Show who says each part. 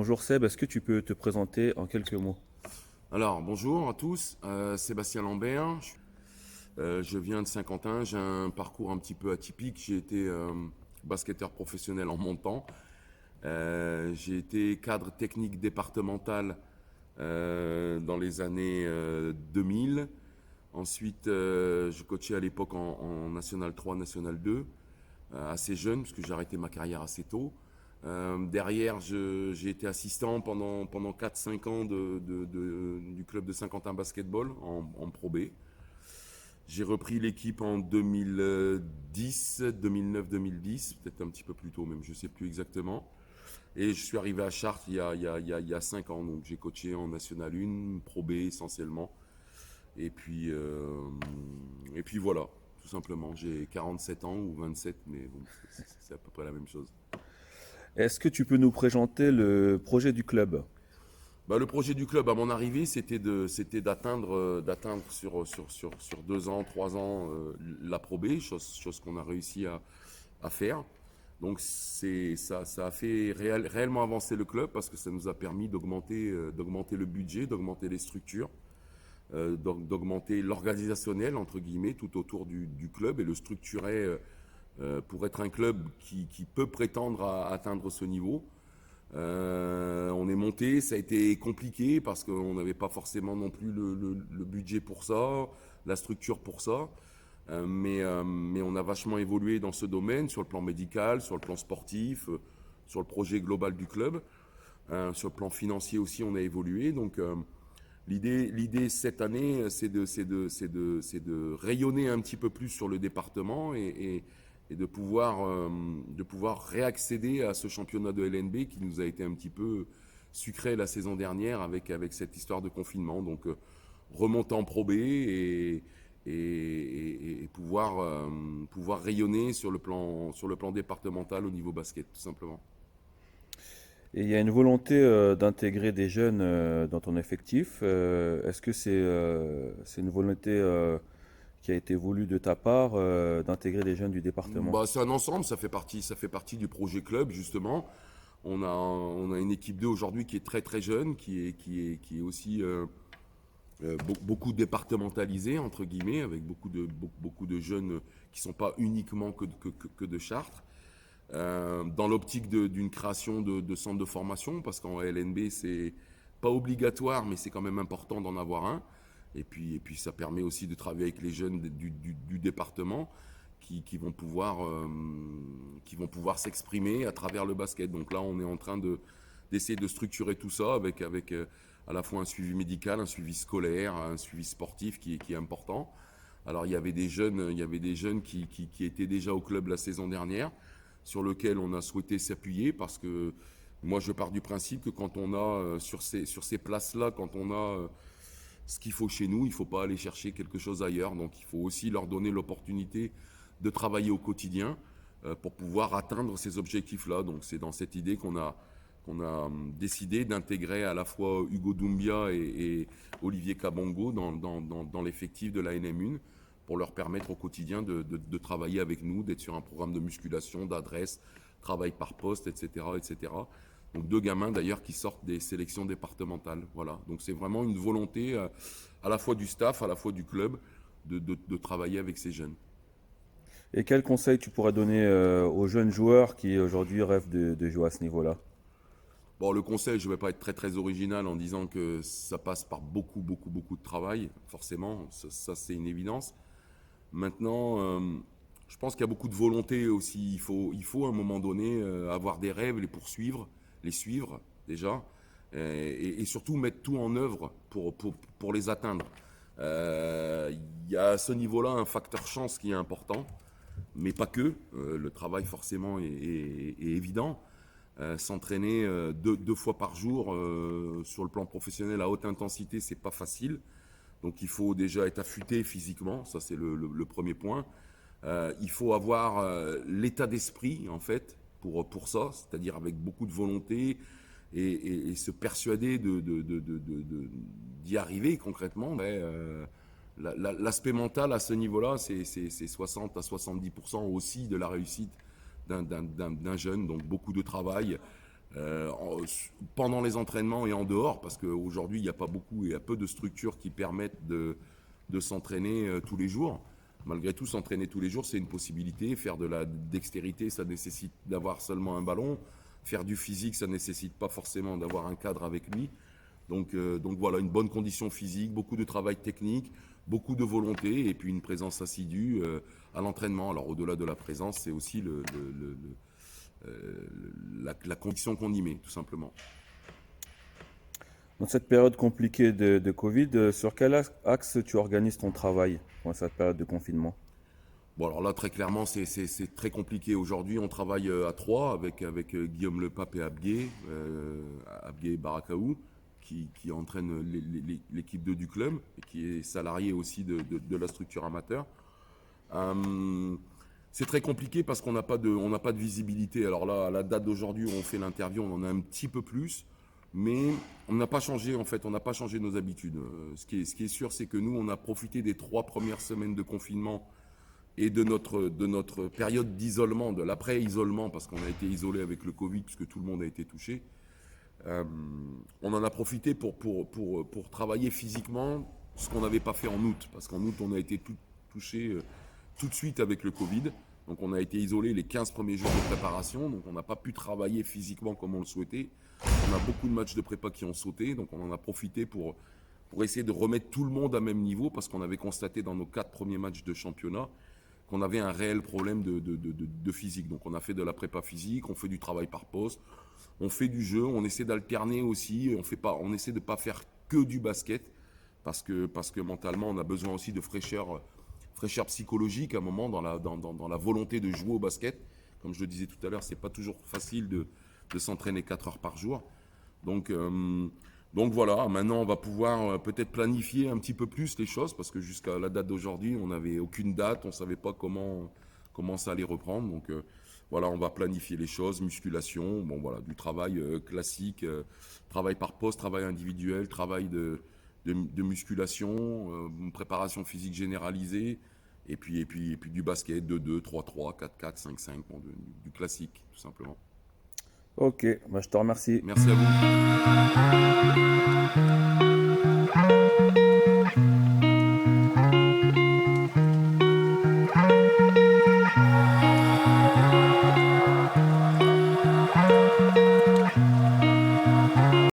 Speaker 1: Bonjour Seb, est-ce que tu peux te présenter en quelques mots?
Speaker 2: Alors, bonjour à tous, Sébastien Lambert, je viens de Saint-Quentin, j'ai un parcours un petit peu atypique, j'ai été basketteur professionnel en montant, j'ai été cadre technique départemental dans les années 2000, ensuite je coachais à l'époque en National 3, National 2, assez jeune parce que j'ai arrêté ma carrière assez tôt. Derrière, j'ai été assistant pendant 4-5 ans du club de Saint-Quentin Basketball en Pro B. J'ai repris l'équipe en 2010, 2009-2010, peut-être un petit peu plus tôt même, je ne sais plus exactement. Et je suis arrivé à Chartres il y a 5 ans, donc j'ai coaché en National 1, Pro B essentiellement. Et puis, euh, et puis voilà, tout simplement. J'ai 47 ans ou 27, mais bon, c'est à peu près la même chose.
Speaker 1: Est-ce que tu peux nous présenter le projet du club?
Speaker 2: Bah, le projet du club à mon arrivée, c'était d'atteindre sur 2 ans, 3 ans la Pro B, chose qu'on a réussi à faire. Donc ça a fait réellement avancer le club parce que ça nous a permis d'augmenter le budget, d'augmenter les structures, d'augmenter l'organisationnel, entre guillemets, tout autour du club et le structurer pour être un club qui peut prétendre à atteindre ce niveau. On est monté, ça a été compliqué parce qu'on n'avait pas forcément non plus le budget pour ça, la structure pour ça. Mais on a vachement évolué dans ce domaine, sur le plan médical, sur le plan sportif, sur le projet global du club. Sur le plan financier aussi, on a évolué. Donc l'idée cette année, c'est de rayonner un petit peu plus sur le département et de pouvoir réaccéder à ce championnat de LNB qui nous a été un petit peu sucré la saison dernière avec cette histoire de confinement. Donc remonter en Pro B et pouvoir rayonner sur le plan départemental au niveau basket, tout simplement.
Speaker 1: Et il y a une volonté d'intégrer des jeunes dans ton effectif. Est-ce que c'est une volonté qui a été voulue de ta part d'intégrer des jeunes du département?
Speaker 2: Bah, c'est un ensemble, ça fait partie du projet club, justement. On a une équipe 2 aujourd'hui qui est très très jeune, qui est aussi beaucoup départementalisée, entre guillemets, avec beaucoup de jeunes qui ne sont pas uniquement que de Chartres. Dans l'optique d'une création de centres de formation, parce qu'en LNB, c'est pas obligatoire, mais c'est quand même important d'en avoir un. Et puis ça permet aussi de travailler avec les jeunes du département qui vont pouvoir s'exprimer à travers le basket. Donc là, on est en train d'essayer de structurer tout ça avec à la fois un suivi médical, un suivi scolaire, un suivi sportif qui est important. Alors il y avait des jeunes qui étaient déjà au club la saison dernière, sur lequel on a souhaité s'appuyer parce que moi je pars du principe que quand on a sur ces places-là, quand on a ce qu'il faut chez nous, il ne faut pas aller chercher quelque chose ailleurs. Donc il faut aussi leur donner l'opportunité de travailler au quotidien pour pouvoir atteindre ces objectifs-là. Donc c'est dans cette idée qu'on a décidé d'intégrer à la fois Hugo Doumbia et Olivier Kabongo dans l'effectif de la NM1 pour leur permettre au quotidien de travailler avec nous, d'être sur un programme de musculation, d'adresse, travail par poste, etc., etc. Donc 2 gamins d'ailleurs qui sortent des sélections départementales. Voilà. Donc c'est vraiment une volonté à la fois du staff, à la fois du club, de travailler avec ces jeunes.
Speaker 1: Et quel conseil tu pourrais donner aux jeunes joueurs qui aujourd'hui rêvent de jouer à ce niveau-là?
Speaker 2: Bon, le conseil, je ne vais pas être très très original en disant que ça passe par beaucoup beaucoup beaucoup de travail, forcément, ça c'est une évidence. Maintenant, je pense qu'il y a beaucoup de volonté aussi. Il faut à un moment donné avoir des rêves, les poursuivre, les suivre déjà, et surtout mettre tout en œuvre pour les atteindre. Il y a à ce niveau-là un facteur chance qui est important, mais pas que. Le travail forcément est évident. S'entraîner deux fois par jour sur le plan professionnel à haute intensité, c'est pas facile. Donc il faut déjà être affûté physiquement, ça c'est le premier point. Il faut avoir l'état d'esprit en fait pour ça, c'est-à-dire avec beaucoup de volonté et se persuader d'y arriver concrètement. Mais l'aspect mental à ce niveau-là, c'est 60 à 70% aussi de la réussite d'un jeune, donc beaucoup de travail, pendant les entraînements et en dehors, parce qu'aujourd'hui, il n'y a pas beaucoup, il y a peu de structures qui permettent de s'entraîner tous les jours. Malgré tout, s'entraîner tous les jours, c'est une possibilité. Faire de la dextérité, ça nécessite d'avoir seulement un ballon. Faire du physique, ça nécessite pas forcément d'avoir un cadre avec lui. Donc voilà, une bonne condition physique, beaucoup de travail technique, beaucoup de volonté et puis une présence assidue à l'entraînement. Alors au-delà de la présence, c'est aussi la condition qu'on y met, tout simplement.
Speaker 1: Dans cette période compliquée de Covid, sur quel axe tu organises ton travail dans cette période de confinement?
Speaker 2: Bon, alors là, très clairement, c'est très compliqué. Aujourd'hui, on travaille à trois avec Guillaume Lepape et Abgué Barakaou, qui entraîne l'équipe 2 du club et qui est salarié aussi de la structure amateur. C'est très compliqué parce qu'on n'a pas de visibilité. Alors là, à la date d'aujourd'hui où on fait l'interview, on en a un petit peu plus, mais on n'a pas changé en fait, on n'a pas changé nos habitudes. Ce qui est sûr, c'est que nous, on a profité des 3 premières semaines de confinement et de notre période d'isolement, de l'après-isolement, parce qu'on a été isolé avec le Covid, puisque tout le monde a été touché. On en a profité pour travailler physiquement ce qu'on n'avait pas fait en août, parce qu'en août, on a été touché tout de suite avec le Covid. Donc on a été isolé les 15 premiers jours de préparation, donc on n'a pas pu travailler physiquement comme on le souhaitait. On a beaucoup de matchs de prépa qui ont sauté, donc on en a profité pour essayer de remettre tout le monde à même niveau, parce qu'on avait constaté dans nos 4 premiers matchs de championnat qu'on avait un réel problème de physique. Donc on a fait de la prépa physique, on fait du travail par poste, on fait du jeu, on essaie d'alterner aussi, on essaie de ne pas faire que du basket, parce que mentalement on a besoin aussi de fraîcheur psychologique à un moment dans la volonté de jouer au basket. Comme je le disais tout à l'heure, c'est pas toujours facile de s'entraîner 4 heures par jour. Donc voilà, maintenant on va pouvoir peut-être planifier un petit peu plus les choses, parce que jusqu'à la date d'aujourd'hui, on n'avait aucune date, on ne savait pas comment ça allait reprendre. Donc voilà, on va planifier les choses, musculation, bon voilà, du travail classique, travail par poste, travail individuel, travail de musculation, préparation physique généralisée, et puis du basket, 2-2, 3-3, 4-4, 5-5, bon, du classique tout simplement.
Speaker 1: Ok, bah, je te remercie.
Speaker 2: Merci à vous.